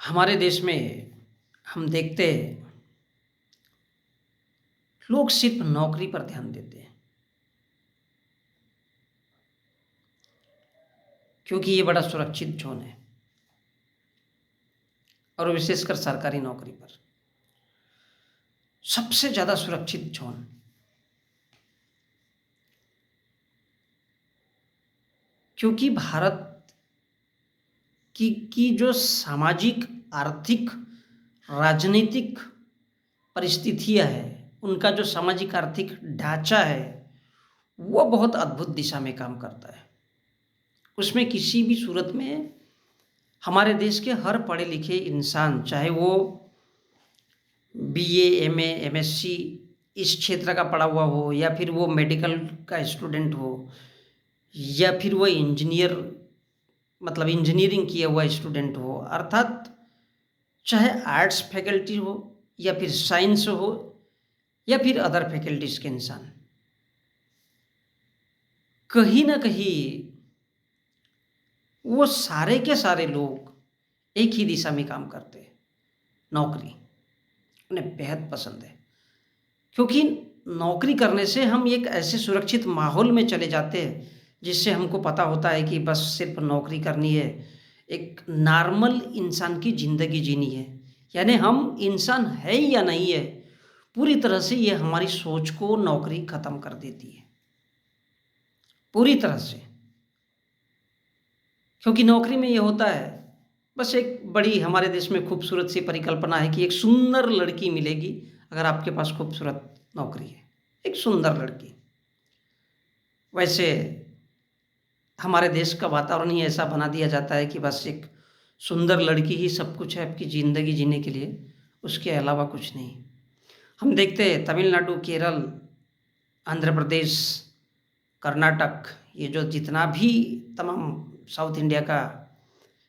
हमारे देश में हम देखते हैं लोग सिर्फ नौकरी पर ध्यान देते हैं क्योंकि ये बड़ा सुरक्षित जोन है और विशेषकर सरकारी नौकरी पर सबसे ज़्यादा सुरक्षित जोन। क्योंकि भारत की जो सामाजिक, आर्थिक, राजनीतिक परिस्थितियां हैं, उनका जो सामाजिक आर्थिक ढांचा है, वो बहुत अद्भुत दिशा में काम करता है। उसमें किसी भी सूरत में हमारे देश के हर पढ़े लिखे इंसान, चाहे वो बीए, एमए, एमएससी इस क्षेत्र का पढ़ा हुआ हो, या फिर वो मेडिकल का स्टूडेंट हो, या फिर वो इंजीनियर मतलब इंजीनियरिंग किया हुआ स्टूडेंट हो, अर्थात चाहे आर्ट्स फैकल्टी हो या फिर साइंस हो या फिर अदर फैकल्टीज के इंसान, कहीं ना कहीं वो सारे के सारे लोग एक ही दिशा में काम करते हैं। नौकरी उन्हें बेहद पसंद है क्योंकि नौकरी करने से हम एक ऐसे सुरक्षित माहौल में चले जाते हैं जिससे हमको पता होता है कि बस सिर्फ नौकरी करनी है, एक नॉर्मल इंसान की ज़िंदगी जीनी है। यानी हम इंसान है या नहीं है, पूरी तरह से ये हमारी सोच को नौकरी ख़त्म कर देती है, पूरी तरह से। क्योंकि नौकरी में ये होता है, बस एक बड़ी हमारे देश में खूबसूरत सी परिकल्पना है कि एक सुंदर लड़की मिलेगी अगर आपके पास खूबसूरत नौकरी है, एक सुंदर लड़की। वैसे हमारे देश का वातावरण ही ऐसा बना दिया जाता है कि बस एक सुंदर लड़की ही सब कुछ है आपकी ज़िंदगी जीने के लिए, उसके अलावा कुछ नहीं। हम देखते हैं तमिलनाडु, केरल, आंध्र प्रदेश, कर्नाटक, ये जो जितना भी तमाम साउथ इंडिया का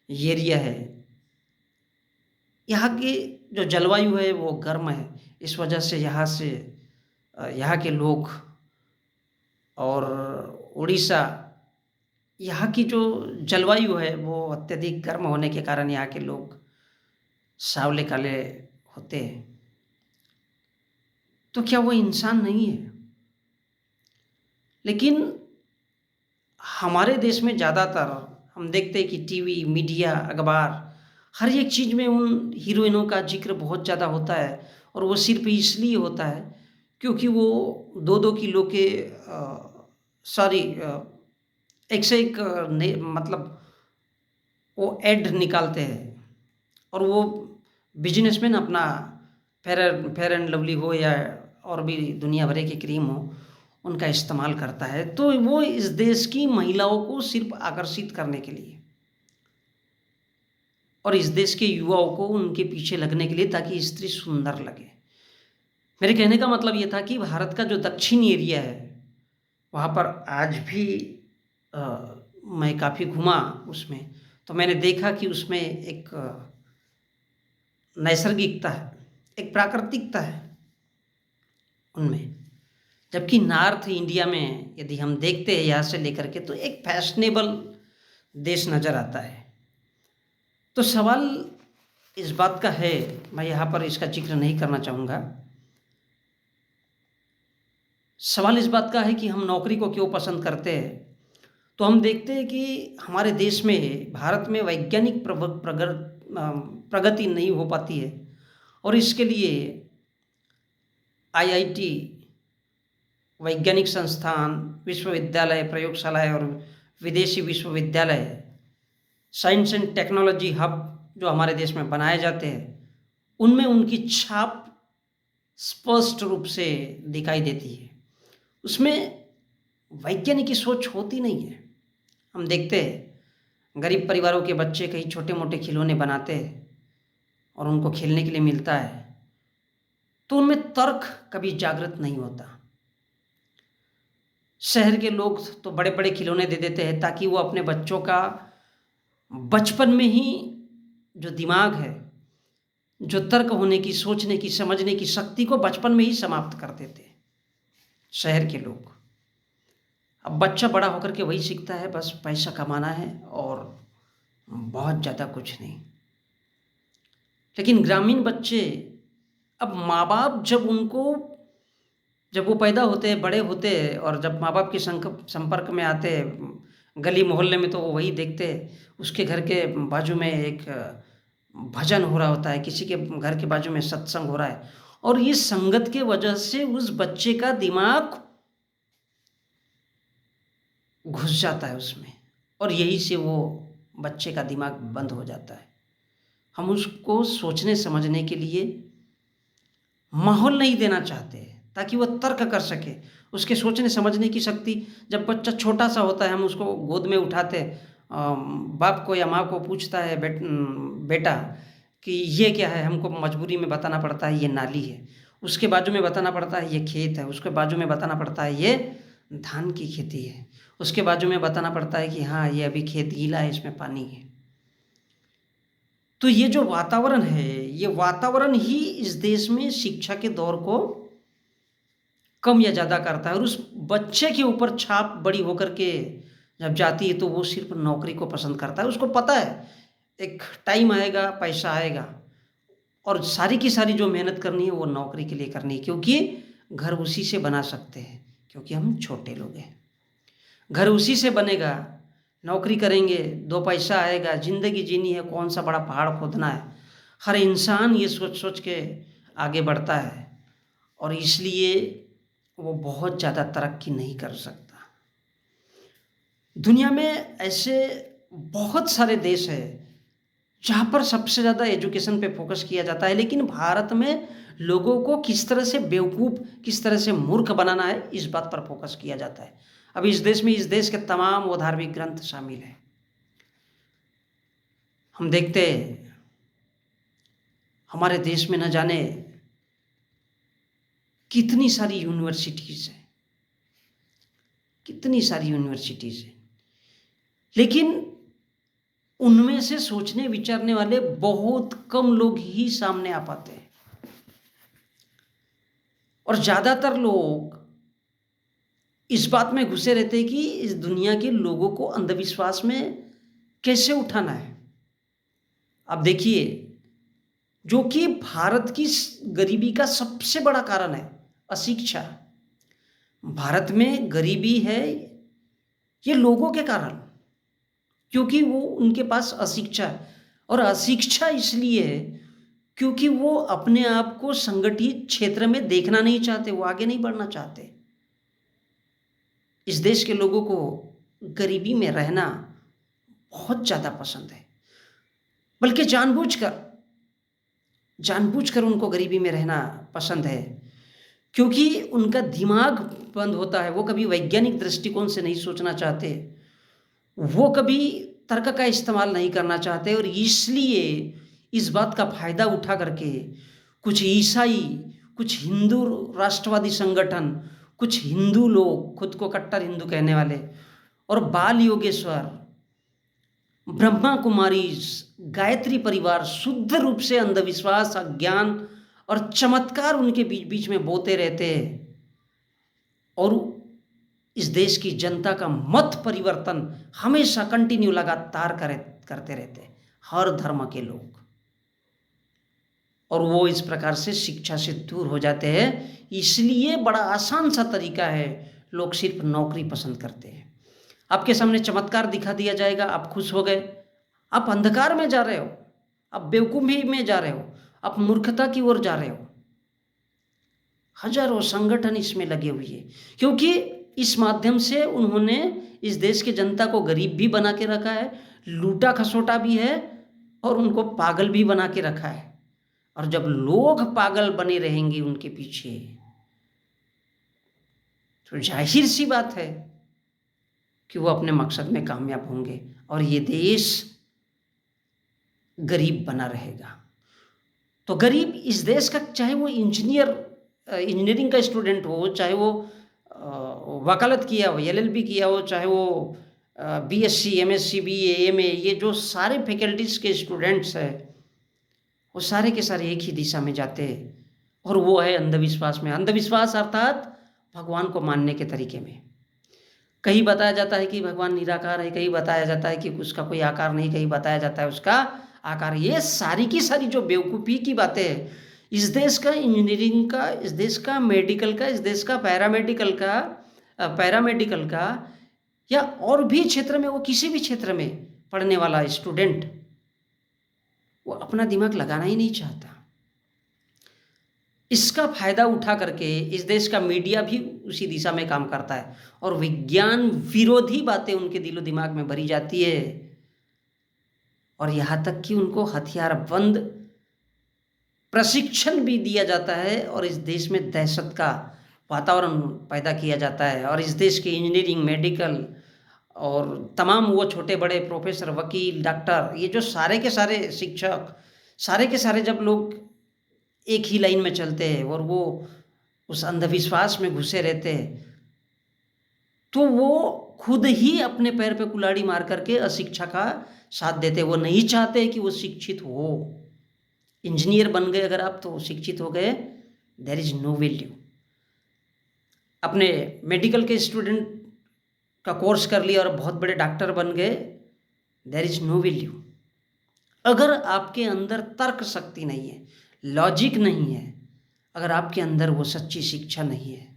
एरिया है, यहाँ की जो जलवायु है वो गर्म है। इस वजह से यहाँ के लोग, और उड़ीसा, यहाँ की जो जलवायु है वो अत्यधिक गर्म होने के कारण यहाँ के लोग सावले काले होते हैं। तो क्या वो इंसान नहीं है? लेकिन हमारे देश में ज़्यादातर हम देखते हैं कि टीवी, मीडिया, अखबार, हर एक चीज़ में उन हीरोइनों का जिक्र बहुत ज़्यादा होता है। और वो सिर्फ इसलिए होता है क्योंकि वो 2-2 किलो के सॉरी, एक से एक मतलब वो ऐड निकालते हैं। और वो बिजनेसमैन अपना फेयर एंड लवली हो या और भी दुनिया भर की क्रीम हो, उनका इस्तेमाल करता है। तो वो इस देश की महिलाओं को सिर्फ आकर्षित करने के लिए और इस देश के युवाओं को उनके पीछे लगने के लिए, ताकि स्त्री सुंदर लगे। मेरे कहने का मतलब ये था कि भारत का जो दक्षिण एरिया है, वहाँ पर आज भी अ, मैं काफ़ी घूमा उसमें, तो मैंने देखा कि उसमें एक नैसर्गिकता है, एक प्राकृतिकता है उनमें। जबकि नॉर्थ इंडिया में यदि हम देखते हैं यहाँ से लेकर के, तो एक फैशनेबल देश नज़र आता है। तो सवाल इस बात का है, मैं यहाँ पर इसका जिक्र नहीं करना चाहूँगा। सवाल इस बात का है कि हम नौकरी को क्यों पसंद करते हैं। तो हम देखते हैं कि हमारे देश में, भारत में वैज्ञानिक प्रगति नहीं हो पाती है, और इसके लिए आईआईटी, वैज्ञानिक संस्थान, विश्वविद्यालय, प्रयोगशालाएं और विदेशी विश्वविद्यालय, साइंस एंड टेक्नोलॉजी हब जो हमारे देश में बनाए जाते हैं, उनमें उनकी छाप स्पष्ट रूप से दिखाई देती है। उसमें वैज्ञानिक की सोच होती नहीं है। हम देखते हैं गरीब परिवारों के बच्चे कई छोटे मोटे खिलौने बनाते हैं और उनको खेलने के लिए मिलता है, तो उनमें तर्क कभी जागृत नहीं होता। शहर के लोग तो बड़े बड़े खिलौने दे देते हैं ताकि वो अपने बच्चों का बचपन में ही जो दिमाग है, जो तर्क होने की, सोचने की, समझने की शक्ति को बचपन में ही समाप्त कर देते हैं शहर के लोग। अब बच्चा बड़ा होकर के वही सीखता है, बस पैसा कमाना है और बहुत ज़्यादा कुछ नहीं। लेकिन ग्रामीण बच्चे, अब माँ बाप जब वो पैदा होते हैं, बड़े होते हैं, और जब माँ बाप के संपर्क में आते हैं, गली मोहल्ले में, तो वो वही देखते हैं, उसके घर के बाजू में एक भजन हो रहा होता है, किसी के घर के बाजू में सत्संग हो रहा है, और ये संगत के वजह से उस बच्चे का दिमाग घुस जाता है उसमें, और यही से वो बच्चे का दिमाग बंद हो जाता है। हम उसको सोचने समझने के लिए माहौल नहीं देना चाहते ताकि वह तर्क कर सके, उसके सोचने समझने की शक्ति। जब बच्चा छोटा सा होता है, हम उसको गोद में उठाते, बाप को या माँ को पूछता है, बेटा कि ये क्या है, हमको मजबूरी में बताना पड़ता है ये नाली है, उसके बाजू में बताना पड़ता है ये खेत है, उसके बाजू में बताना पड़ता है ये धान की खेती है, उसके बाजू में बताना पड़ता है कि हाँ ये अभी खेत गीला है, इसमें पानी है। तो ये जो वातावरण है, ये वातावरण ही इस देश में शिक्षा के दौर को कम या ज़्यादा करता है, और उस बच्चे के ऊपर छाप बड़ी होकर के जब जाती है तो वो सिर्फ नौकरी को पसंद करता है। उसको पता है एक टाइम आएगा, पैसा आएगा, और सारी की सारी जो मेहनत करनी है वो नौकरी के लिए करनी है, क्योंकि घर उसी से बना सकते हैं, क्योंकि हम छोटे लोग हैं। घर उसी से बनेगा, नौकरी करेंगे, दो पैसा आएगा, ज़िंदगी जीनी है, कौन सा बड़ा पहाड़ खोदना है। हर इंसान ये सोच सोच के आगे बढ़ता है, और इसलिए वो बहुत ज़्यादा तरक्की नहीं कर सकता। दुनिया में ऐसे बहुत सारे देश हैं जहाँ पर सबसे ज़्यादा एजुकेशन पे फोकस किया जाता है, लेकिन भारत में लोगों को किस तरह से बेवकूफ़, किस तरह से मूर्ख बनाना है, इस बात पर फोकस किया जाता है। अब इस देश में, इस देश के तमाम वो धार्मिक ग्रंथ शामिल हैं। हम देखते हैं हमारे देश में न जाने कितनी सारी यूनिवर्सिटीज़ हैं, कितनी सारी यूनिवर्सिटीज़ हैं, लेकिन उनमें से सोचने विचारने वाले बहुत कम लोग ही सामने आ पाते हैं, और ज़्यादातर लोग इस बात में घुसे रहते हैं कि इस दुनिया के लोगों को अंधविश्वास में कैसे उठाना है। अब देखिए, जो कि भारत की गरीबी का सबसे बड़ा कारण है, अशिक्षा। भारत में गरीबी है ये लोगों के कारण, क्योंकि वो उनके पास अशिक्षा है, और अशिक्षा इसलिए है क्योंकि वो अपने आप को संगठित क्षेत्र में देखना नहीं चाहते, वो आगे नहीं बढ़ना चाहते। इस देश के लोगों को गरीबी में रहना बहुत ज़्यादा पसंद है, बल्कि जानबूझकर उनको गरीबी में रहना पसंद है, क्योंकि उनका दिमाग बंद होता है। वो कभी वैज्ञानिक दृष्टिकोण से नहीं सोचना चाहते, वो कभी तर्क का इस्तेमाल नहीं करना चाहते, और इसलिए इस बात का फ़ायदा उठा करके कुछ ईसाई, कुछ हिंदू राष्ट्रवादी संगठन, कुछ हिंदू लोग, खुद को कट्टर हिंदू कहने वाले, और बाल योगेश्वर, ब्रह्मा कुमारीज, गायत्री परिवार शुद्ध रूप से अंधविश्वास, अज्ञान और चमत्कार उनके बीच बीच में बोते रहते हैं, और इस देश की जनता का मत परिवर्तन हमेशा कंटिन्यू लगातार करते रहते हैं, हर धर्म के लोग, और वो इस प्रकार से शिक्षा से दूर हो जाते हैं। इसलिए बड़ा आसान सा तरीका है, लोग सिर्फ नौकरी पसंद करते हैं। आपके सामने चमत्कार दिखा दिया जाएगा, आप खुश हो गए, आप अंधकार में जा रहे हो, आप बेवकूफ़ी में जा रहे हो, आप मूर्खता की ओर जा रहे हो। हजारों संगठन इसमें लगे हुए हैं, क्योंकि इस माध्यम से उन्होंने इस देश की जनता को गरीब भी बना के रखा है, लूटा खसोटा भी है, और उनको पागल भी बना के रखा है। और जब लोग पागल बने रहेंगे उनके पीछे, तो जाहिर सी बात है कि वो अपने मकसद में कामयाब होंगे, और ये देश गरीब बना रहेगा। तो गरीब इस देश का, चाहे वो इंजीनियरिंग का स्टूडेंट हो, चाहे वो वकालत किया हो, LLB किया हो, चाहे वो BSc, MSc, BA, MA, ये जो सारे फैकल्टीज़ के स्टूडेंट्स हैं, वो सारे के सारे एक ही दिशा में जाते हैं, और वो है अंधविश्वास में। अंधविश्वास अर्थात भगवान को मानने के तरीके में। कहीं बताया जाता है कि भगवान निराकार है, कहीं बताया जाता है कि उसका कोई आकार नहीं, कहीं बताया जाता है उसका आकार, ये सारी की सारी जो बेवकूफ़ी की बातें हैं, इस देश का इंजीनियरिंग का, इस देश का मेडिकल का, इस देश का पैरामेडिकल का या और भी क्षेत्र में, वो किसी भी क्षेत्र में पढ़ने वाला स्टूडेंट, वो अपना दिमाग लगाना ही नहीं चाहता। इसका फायदा उठा करके इस देश का मीडिया भी उसी दिशा में काम करता है और विज्ञान विरोधी बातें उनके दिलो दिमाग में भरी जाती है और यहाँ तक कि उनको हथियारबंद प्रशिक्षण भी दिया जाता है और इस देश में दहशत का वातावरण पैदा किया जाता है। और इस देश के इंजीनियरिंग, मेडिकल और तमाम वो छोटे बड़े प्रोफेसर, वकील, डॉक्टर, ये जो सारे के सारे शिक्षक, सारे के सारे जब लोग एक ही लाइन में चलते हैं और वो उस अंधविश्वास में घुसे रहते हैं, तो वो खुद ही अपने पैर पे कुल्हाड़ी मार करके अशिक्षा का साथ देते। वो नहीं चाहते कि वो शिक्षित हो। इंजीनियर बन गए अगर आप तो शिक्षित हो गए, देयर इज नो वैल्यू। अपने मेडिकल के स्टूडेंट का कोर्स कर लिया और बहुत बड़े डॉक्टर बन गए, देयर इज नो वैल्यू। अगर आपके अंदर तर्क शक्ति नहीं है, लॉजिक नहीं है, अगर आपके अंदर वो सच्ची शिक्षा नहीं है,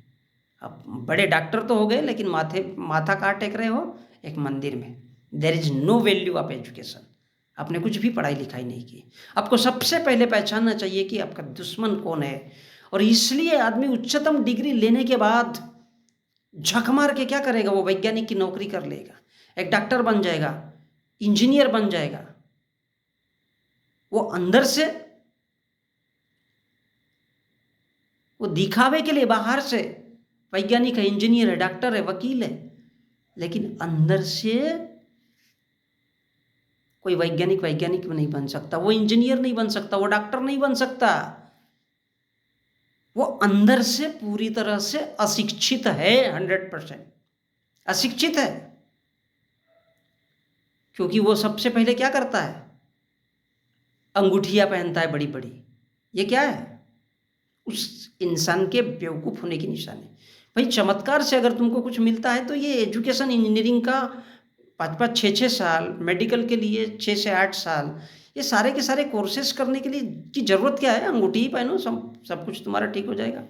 आप बड़े डॉक्टर तो हो गए लेकिन माथा कहाँ टेक रहे हो? एक मंदिर में। There is no value of education. आपने कुछ भी पढ़ाई लिखाई नहीं की। आपको सबसे पहले पहचानना चाहिए कि आपका दुश्मन कौन है। और इसलिए आदमी उच्चतम डिग्री लेने के बाद झक मार के क्या करेगा? वो वैज्ञानिक की नौकरी कर लेगा, एक डॉक्टर बन जाएगा, इंजीनियर बन जाएगा। वो अंदर से, वो दिखावे के लिए बाहर से वैज्ञानिक है, इंजीनियर है, डॉक्टर है, वकील है, लेकिन अंदर से कोई वैज्ञानिक नहीं बन सकता, वो इंजीनियर नहीं बन सकता, वो डॉक्टर नहीं बन सकता। वो अंदर से पूरी तरह से अशिक्षित है, 100% अशिक्षित है। क्योंकि वो सबसे पहले क्या करता है? अंगूठियां पहनता है बड़ी बड़ी। ये क्या है? उस इंसान के बेवकूफ़ होने की निशानी। भाई चमत्कार से अगर तुमको कुछ मिलता है तो ये एजुकेशन, इंजीनियरिंग का 5-5, 6-6 साल, मेडिकल के लिए 6 से 8 साल, ये सारे के सारे कोर्सेज करने के लिए की ज़रूरत क्या है? अंगूठी ही पहनो, सब कुछ तुम्हारा ठीक हो जाएगा।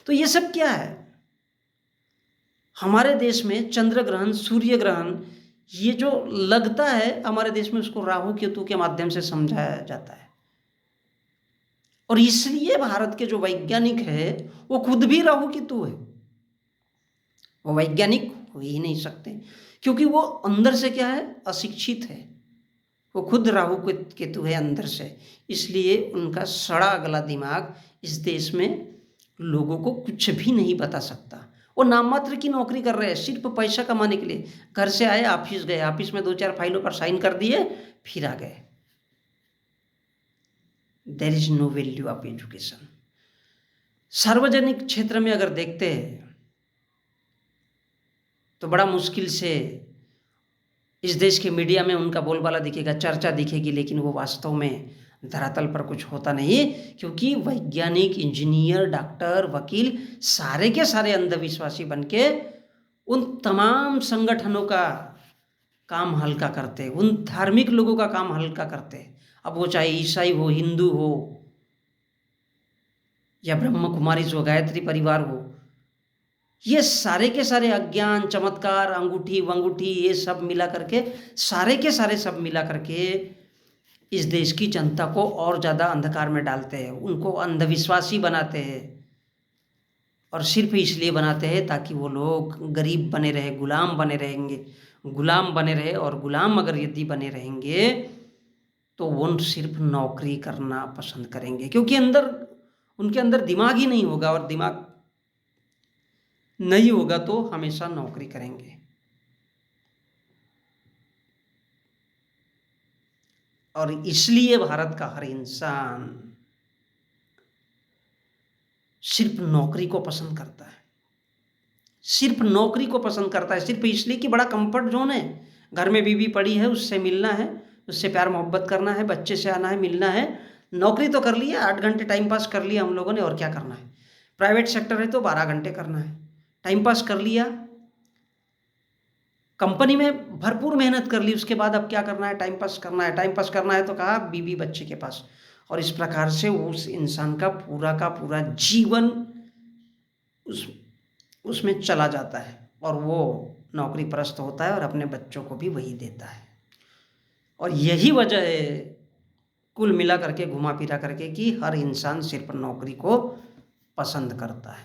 तो ये सब क्या है? हमारे देश में चंद्र ग्रहण, सूर्य ग्रहण, ये जो लगता है हमारे देश में, उसको राहु केतु के माध्यम से समझाया जाता है। और इसलिए भारत के जो वैज्ञानिक है वो खुद भी राहु केतु है। वो वैज्ञानिक हो ही नहीं सकते क्योंकि वो अंदर से क्या है? अशिक्षित है। वो खुद राहु केतु है अंदर से। इसलिए उनका सड़ा गला दिमाग इस देश में लोगों को कुछ भी नहीं बता सकता। वो नाम मात्र की नौकरी कर रहे हैं सिर्फ पैसा कमाने के लिए। घर से आए, ऑफिस गए, ऑफिस में 2-4 फाइलों पर साइन कर दिए, फिर आ गए। There is no value of education. सार्वजनिक क्षेत्र में अगर देखते हैं तो बड़ा मुश्किल से इस देश के मीडिया में उनका बोलबाला दिखेगा, चर्चा दिखेगी, लेकिन वो वास्तव में धरातल पर कुछ होता नहीं। क्योंकि वैज्ञानिक, इंजीनियर, डॉक्टर, वकील सारे के सारे अंधविश्वासी बनके उन तमाम संगठनों का काम हल्का करते, उन धार्मिक लोगों का काम हल्का करते। अब वो चाहे ईसाई हो, हिंदू हो या ब्रह्म कुमारी हो, गायत्री परिवार हो, ये सारे के सारे अज्ञान, चमत्कार, अंगूठी वंगूठी, ये सब मिला करके, सारे के सारे सब मिला करके इस देश की जनता को और ज़्यादा अंधकार में डालते हैं, उनको अंधविश्वासी बनाते हैं। और सिर्फ इसलिए बनाते हैं ताकि वो लोग गरीब बने रहे, गुलाम बने रहेंगे, गुलाम बने रहे। और गुलाम अगर यदि बने रहेंगे तो वो सिर्फ नौकरी करना पसंद करेंगे, क्योंकि उनके अंदर दिमाग ही नहीं होगा। और दिमाग नहीं होगा तो हमेशा नौकरी करेंगे। और इसलिए भारत का हर इंसान सिर्फ नौकरी को पसंद करता है, सिर्फ नौकरी को पसंद करता है, सिर्फ इसलिए कि बड़ा कंफर्ट जोन है। घर में बीवी पड़ी है, उससे मिलना है, उससे प्यार मोहब्बत करना है, बच्चे से आना है, मिलना है। नौकरी तो कर लिया, 8 घंटे टाइम पास कर लिया हम लोगों ने, और क्या करना है? प्राइवेट सेक्टर है तो 12 घंटे करना है, टाइम पास कर लिया। कंपनी में भरपूर मेहनत कर ली, उसके बाद अब क्या करना है, टाइम पास करना है, टाइम पास करना है तो कहा बीवी बच्चे के पास। और इस प्रकार से उस इंसान का पूरा जीवन उस उसमें चला जाता है और वो नौकरी परस्त होता है और अपने बच्चों को भी वही देता है। और यही वजह है कुल मिला करके, घुमा फिरा करके, कि हर इंसान सिर्फ नौकरी को पसंद करता है।